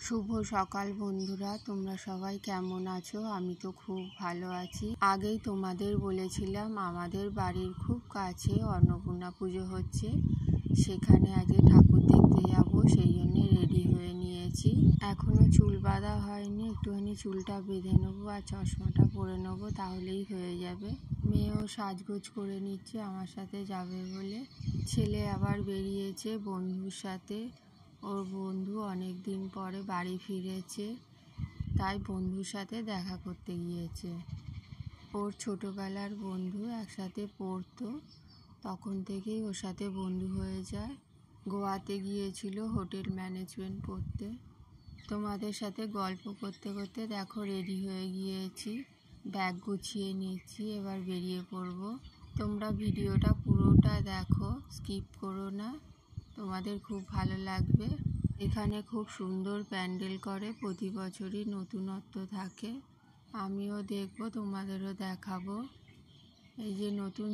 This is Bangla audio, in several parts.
শুভ সকাল বন্ধুরা, তোমরা সবাই কেমন আছো? আমি তো খুব ভালো আছি। আগেই তোমাদের বলেছিলাম আমাদের বাড়ির খুব কাছে অন্নপূর্ণা পুজো হচ্ছে, সেখানে আজকে ঠাকুর দেখতে যাব, সেই জন্য রেডি হয়ে নিয়েছি। এখনো চুল বাঁধা হয়নি, একটুখানি চুলটা বেঁধে নেবো আর চশমাটা পরে নেবো, তাহলেই হয়ে যাবে। মেয়েও সাজগোজ করে নিচ্ছে আমার সাথে যাবে বলে। ছেলে আবার বেরিয়েছে বন্ধুর সাথে, ওর বন্ধু অনেক দিন পরে বাড়ি ফিরেছে, তাই বন্ধুর সাথে দেখা করতে গিয়েছে। ওর ছোটোবেলার বন্ধু, একসাথে পড়তো, তখন থেকেই ওর সাথে বন্ধু হয়ে যায়। গোয়াতে গিয়েছিল হোটেল ম্যানেজমেন্ট পড়তে। তোমাদের সাথে গল্প করতে করতে দেখো রেডি হয়ে গিয়েছি, ব্যাগ গুছিয়ে নিচ্ছি, এবার বেরিয়ে পড়বো। তোমরা ভিডিওটা পুরোটা দেখো, স্কিপ করো না, তোমাদের খুব ভালো লাগবে। এখানে খুব সুন্দর প্যান্ডেল করে, প্রতি বছরই নতুনত্ব থাকে। আমিও দেখবো, তোমাদেরও দেখাবো। এই যে নতুন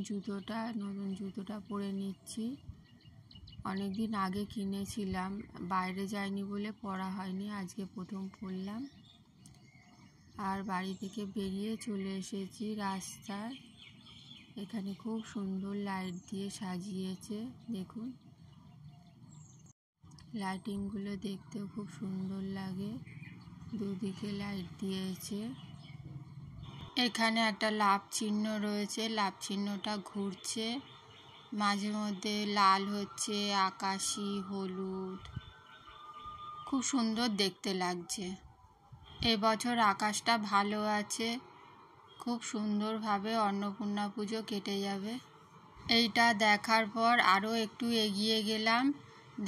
জুতোটা পরে নিচ্ছি। অনেক দিন আগে কিনেছিলাম, বাইরে যাইনি বলে পরা হয়নি, আজকে প্রথম পরলাম। আর বাড়ি থেকে বেরিয়ে চলে এসেছি রাস্তায়। এখানে খুব সুন্দর লাইট দিয়ে সাজিয়েছে, দেখুন লাইটিংগুলো দেখতেও খুব সুন্দর লাগে, দুদিকে লাইট দিয়েছে। এখানে একটা লাভ চিহ্ন রয়েছে, লাভ চিহ্নটা ঘুরছে, মাঝে মধ্যে লাল হচ্ছে, আকাশি, হলুদ, খুব সুন্দর দেখতে লাগছে। এবছর আকাশটা ভালো আছে, খুব সুন্দরভাবে অন্নপূর্ণা পুজো কেটে যাবে। এইটা দেখার পর আরও একটু এগিয়ে গেলাম,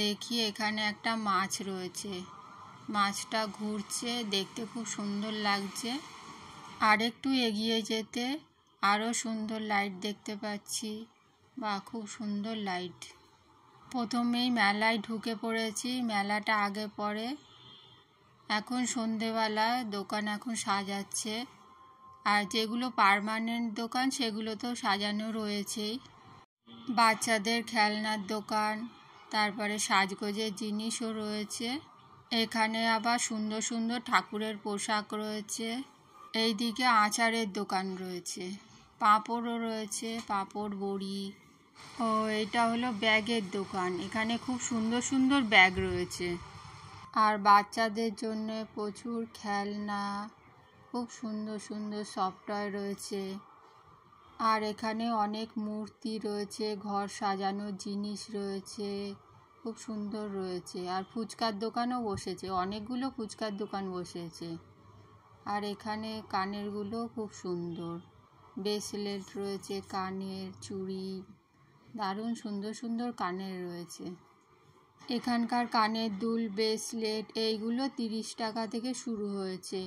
দেখি এখানে একটা মাছ রয়েছে, মাছটা ঘুরছে, দেখতে খুব সুন্দর লাগছে। আর একটু এগিয়ে যেতে আরও সুন্দর লাইট দেখতে পাচ্ছি, বা খুব সুন্দর লাইট। প্রথমেই মেলায় ঢুকে পড়েছি, মেলাটা আগে পরে। এখন সন্ধেবেলা, দোকান এখন সাজাচ্ছে, আর যেগুলো পার্মানেন্ট দোকান সেগুলো তো সাজানো রয়েছেই। বাচ্চাদের খেলনার দোকান, তারপরে সাজগোজের জিনিসও রয়েছে। এখানে আবার সুন্দর সুন্দর ঠাকুরের পোশাক রয়েছে। এইদিকে আচারের দোকান রয়েছে, পাঁপড়ও রয়েছে, পাঁপড়, বড়ি। ও এটা হলো ব্যাগের দোকান, এখানে খুব সুন্দর সুন্দর ব্যাগ রয়েছে। আর বাচ্চাদের জন্য প্রচুর খেলনা, খুব সুন্দর সুন্দর সফট টয় রয়েছে। আর এখানে অনেক মূর্তি রয়েছে, ঘর সাজানোর জিনিস রয়েছে, খুব সুন্দর রয়েছে। আর ফুচকার দোকানও বসেছে, অনেকগুলো ফুচকার দোকান বসেছে। আর এখানে কানেরগুলো খুব সুন্দর, ব্রেসলেট রয়েছে, কানের চুড়ি, দারুণ সুন্দর সুন্দর কানের রয়েছে। এখানকার কানের দুল, ব্রেসলেট এইগুলো 30 টাকা থেকে শুরু হয়েছে,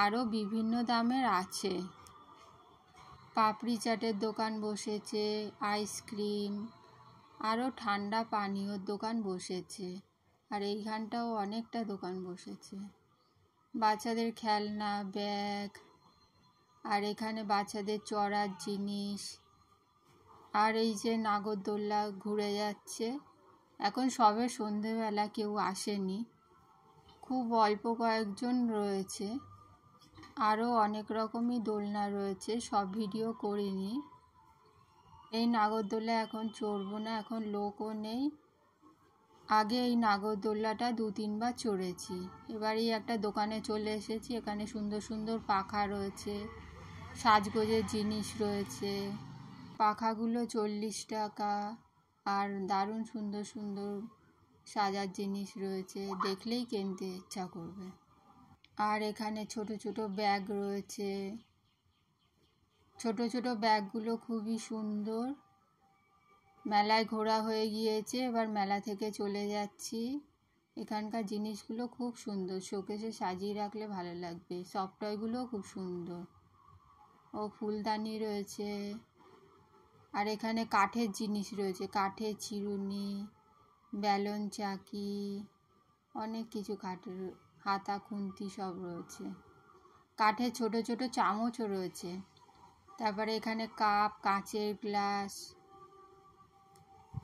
আরও বিভিন্ন দামের আছে। পাপড়ি চাটের দোকান বসেছে, আইসক্রিম, আরও ঠান্ডা পানীয়র দোকান বসেছে। আর এইখানটাও অনেকটা দোকান বসেছে, বাচ্চাদের খেলনা, ব্যাগ। আর এখানে বাচ্চাদের চড়ার জিনিস। আর এই যে নাগরদোল্লা ঘুরে যাচ্ছে, এখন সবে সন্ধেবেলা, কেউ আসেনি, খুব অল্প কয়েকজন রয়েছে। আরও অনেক রকমই দোলনা রয়েছে, সব ভিডিও করিনি। এই নাগরদোল্লা এখন চড়বো না, এখন লোকও নেই। আগে এই নাগরদোল্লাটা 2-3 বার চড়েছি। এবারই একটা দোকানে চলে এসেছি, এখানে সুন্দর সুন্দর পাখা রয়েছে, সাজগোজের জিনিস রয়েছে। পাখাগুলো 40 টাকা, আর দারুণ সুন্দর সুন্দর সাজার জিনিস রয়েছে, দেখলেই কিনতে ইচ্ছা করবে। আর এখানে ছোট ছোট ব্যাগ রয়েছে, ছোট ছোট ব্যাগগুলো খুবই সুন্দর। মেলায় ঘোরা হয়ে গিয়েছে, এবার মেলা থেকে চলে যাচ্ছি। এখানকার জিনিসগুলো খুব সুন্দর, শোকেসে সাজিয়ে রাখলে ভালো লাগবে। সফট টয়গুলোও খুব সুন্দর, ও ফুলদানি রয়েছে। আর এখানে কাঠের জিনিস রয়েছে, কাঠের চিরুনি, বেলুন চাকি, অনেক কিছু কাঠের, হাতা খুন্তি সব রয়েছে। কাঠের ছোট ছোট চামচও রয়েছে। তারপরে এখানে কাপ, কাঁচের গ্লাস।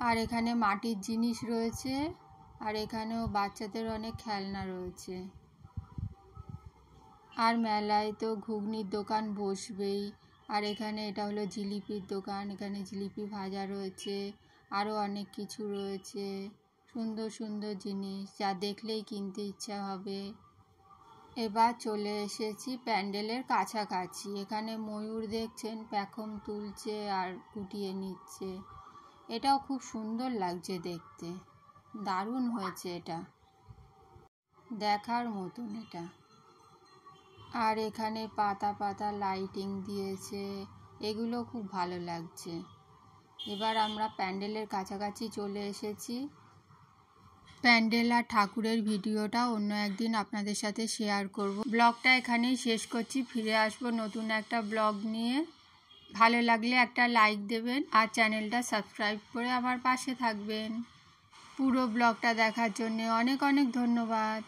আর এখানে মাটির জিনিস রয়েছে, আর এখানেও বাচ্চাদের অনেক খেলনা রয়েছে। আর মেলায় তো ঘুগনির দোকান বসবেই। আর এখানে এটা হলো জিলিপির দোকান, এখানে জিলিপি ভাজা রয়েছে, আরও অনেক কিছু রয়েছে, সুন্দর সুন্দর জিনিস যা দেখলেই কিনতে ইচ্ছা হবে। এবার চলে এসেছি প্যান্ডেলের কাছাকাছি। এখানে ময়ূর দেখছেন পেখম তুলছে আর গুটিয়ে নিচ্ছে। এটাও খুব সুন্দর লাগছে দেখতে, দারুণ হয়েছে, এটা দেখার মতন এটা। আর এখানে পাতা পাতা লাইটিং দিয়েছে, এগুলো খুব ভালো লাগছে। এবার আমরা প্যান্ডেলের কাছাকাছি চলে এসেছি। প্যান্ডেল আর ঠাকুরের ভিডিওটা অন্য একদিন আপনাদের সাথে শেয়ার করব। ব্লগটা এখানেই শেষ করছি, ফিরে আসবো নতুন একটা ব্লগ নিয়ে। ভালো লাগলে একটা লাইক দেবেন আর চ্যানেলটা সাবস্ক্রাইব করে আমার পাশে থাকবেন। পুরো ব্লগটা দেখার জন্য অনেক অনেক ধন্যবাদ।